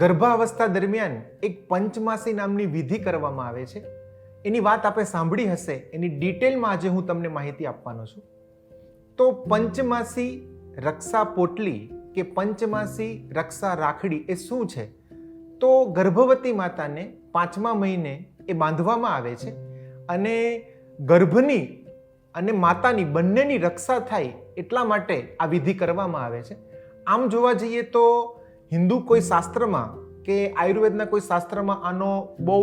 ગર્ભાવસ્થા દરમિયાન એક પંચમાસી નામની વિધિ કરવામાં આવે છે. એની વાત આપણે સાંભળી હશે, એની ડિટેલમાં આજે હું તમને માહિતી આપવાનો છું. તો પંચમાસી રક્ષા પોટલી કે પંચમાસી રક્ષા રાખડી એ શું છે? તો ગર્ભવતી માતાને 5મા મહિને એ બાંધવામાં આવે છે અને ગર્ભની અને માતાની બંનેની રક્ષા થાય એટલા માટે આ વિધિ કરવામાં આવે છે. આમ જોવા જઈએ તો હિન્દુ કોઈ શાસ્ત્રમાં કે આયુર્વેદના કોઈ શાસ્ત્રમાં આનો બહુ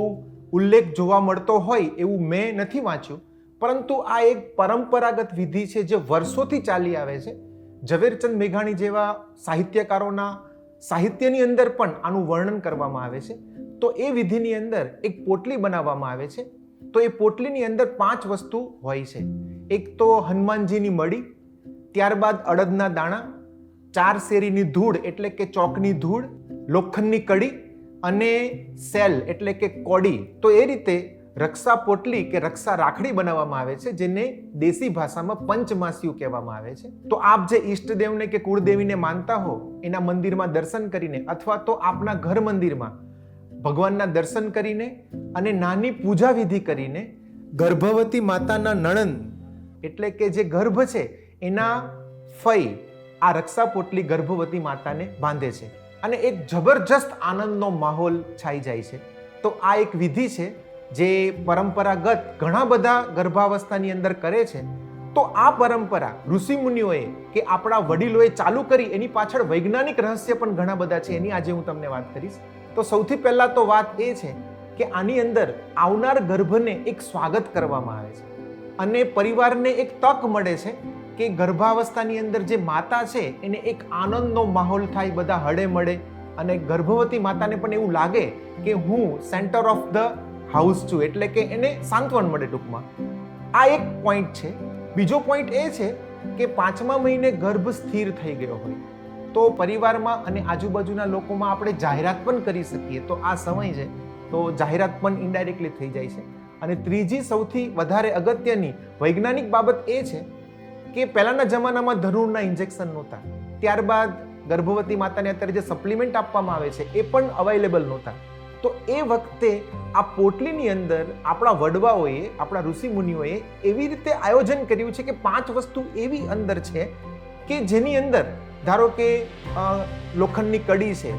ઉલ્લેખ જોવા મળતો હોય એવું મેં નથી વાંચ્યું, પરંતુ આ એક પરંપરાગત વિધિ છે જે વર્ષોથી ચાલી આવે છે. ઝવેરચંદ મેઘાણી જેવા સાહિત્યકારોના સાહિત્યની અંદર પણ આનું વર્ણન કરવામાં આવે છે. તો એ વિધિની અંદર એક પોટલી બનાવવામાં આવે છે. તો એ પોટલીની અંદર 5 વસ્તુ હોય છે. એક તો હનુમાનજીની મડી, ત્યારબાદ અડદના દાણા, 4 શેરીની ધૂળ એટલે કે ચોકની ધૂળ, લોખંડની કડી અને સેલ એટલે કે કોડી. તો એ રીતે રક્ષા પોટલી કે રક્ષા રાખડી બનાવવામાં આવે છે, જેને દેશી ભાષામાં પંચમાસ્યુ કહેવામાં આવે છે. તો આપ જે ઈષ્ટદેવને કે કુળદેવીને માનતા હો એના મંદિરમાં દર્શન કરીને અથવા તો આપના ઘર મંદિરમાં ભગવાનના દર્શન કરીને અને નાની પૂજા વિધિ કરીને ગર્ભવતી માતાના નણંદ એટલે કે જે ગર્ભ છે એના ફઈ આ રક્ષા પોટલી ગર્ભવતી માતાને બાંધે છે અને એક જબરજસ્ત આનંદનો માહોલ છાઈ જાય છે. તો આ એક વિધિ છે જે પરંપરાગત ઘણા બધા ગર્ભાવસ્થાની અંદર કરે છે. તો આ પરંપરા ઋષિમુનિઓએ કે આપણા વડીલોએ ચાલુ કરી, એની પાછળ વૈજ્ઞાનિક રહસ્ય પણ ઘણા બધા છે, એની આજે હું તમને વાત કરીશ. તો સૌથી પહેલા તો વાત એ છે કે આની અંદર આવનાર ગર્ભને એક સ્વાગત કરવામાં આવે છે અને પરિવારને એક તક મળે છે કે ગર્ભાવસ્થાની અંદર જે માતા છે એને એક આનંદનો માહોલ થાય, બધા હળે મળે અને ગર્ભવતી માતાને પણ એવું લાગે કે હું સેન્ટર ઓફ ધ હાઉસ છું, એટલે કે એને સાંત્વન મળે ટૂંકમાં. આ એક પોઈન્ટ છે. બીજો પોઈન્ટ એ છે કે 5મા મહિને ગર્ભ સ્થિર થઈ ગયો હોય તો પરિવારમાં અને આજુબાજુના લોકોમાં આપણે જાહેરાત પણ કરી શકીએ. તો આ સમય છે તો જાહેરાત પણ ઇનડાયરેક્ટલી થઈ જાય છે. અને ત્રીજી સૌથી વધારે અગત્યની વૈજ્ઞાનિક બાબત એ છે કે પહેલાના જમાનામાં ધનુરના ઇન્જેક્શન નહોતા, ત્યારબાદ ગર્ભવતી માતાને અત્યારે જે સપ્લિમેન્ટ આપવામાં આવે છે એ પણ અવેલેબલ નહોતા. તો એ વખતે આ પોટલીની અંદર આપણા વડવાઓએ, આપણા ઋષિ મુનિઓએ એવી રીતે આયોજન કર્યું છે કે 5 વસ્તુ એવી અંદર છે કે જેની અંદર ધારો કે લોખંડની કડી છે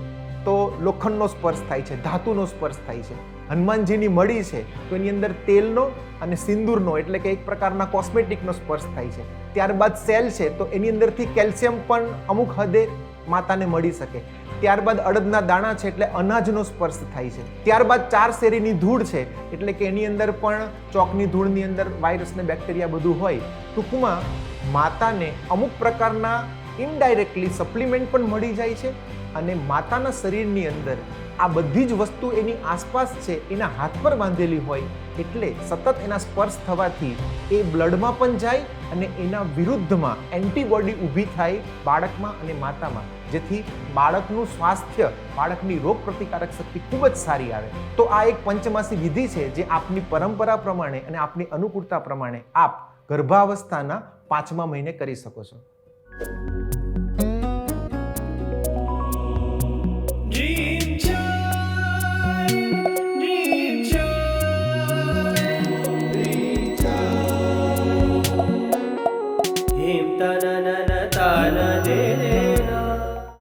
તો લોખંડનો સ્પર્શ થાય છે, ધાતુનો સ્પર્શ થાય છે. હનુમાનજીની મડી છે તો એની અંદર તેલનો અને સિંદૂરનો એટલે કે એક પ્રકારના કોસ્મેટિકનો સ્પર્શ થાય છે. ત્યારબાદ સેલ છે તો એની અંદરથી કેલ્શિયમ પણ અમુક હદે માતાને મળી શકે. ત્યારબાદ અડદના દાણા છે એટલે અનાજનો સ્પર્શ થાય છે. ત્યારબાદ 4 શેરીની ધૂળ છે એટલે કે એની અંદર પણ ચોકની ધૂળની અંદર વાયરસ ને બેક્ટેરિયા બધું હોય. ટૂંકમાં માતાને અમુક પ્રકારના ઇનડાયરેક્ટલી સપ્લિમેન્ટ પણ મળી જાય છે અને માતાના શરીરની અંદર આ બધી જ વસ્તુ એની આસપાસ છે, એના હાથ પર બાંધેલી હોય એટલે સતત એના સ્પર્શ થવાથી એ બ્લડમાં પણ જાય અને એના વિરુદ્ધમાં એન્ટીબોડી ઊભી થાય બાળકમાં અને માતામાં, જેથી બાળકનું સ્વાસ્થ્ય, બાળકની રોગ પ્રતિકારક શક્તિ ખૂબ જ સારી આવે. તો આ એક પંચમાસી વિધિ છે જે આપની પરંપરા પ્રમાણે અને આપની અનુકૂળતા પ્રમાણે આપ ગર્ભાવસ્થાના 5મા મહિને કરી શકો છો.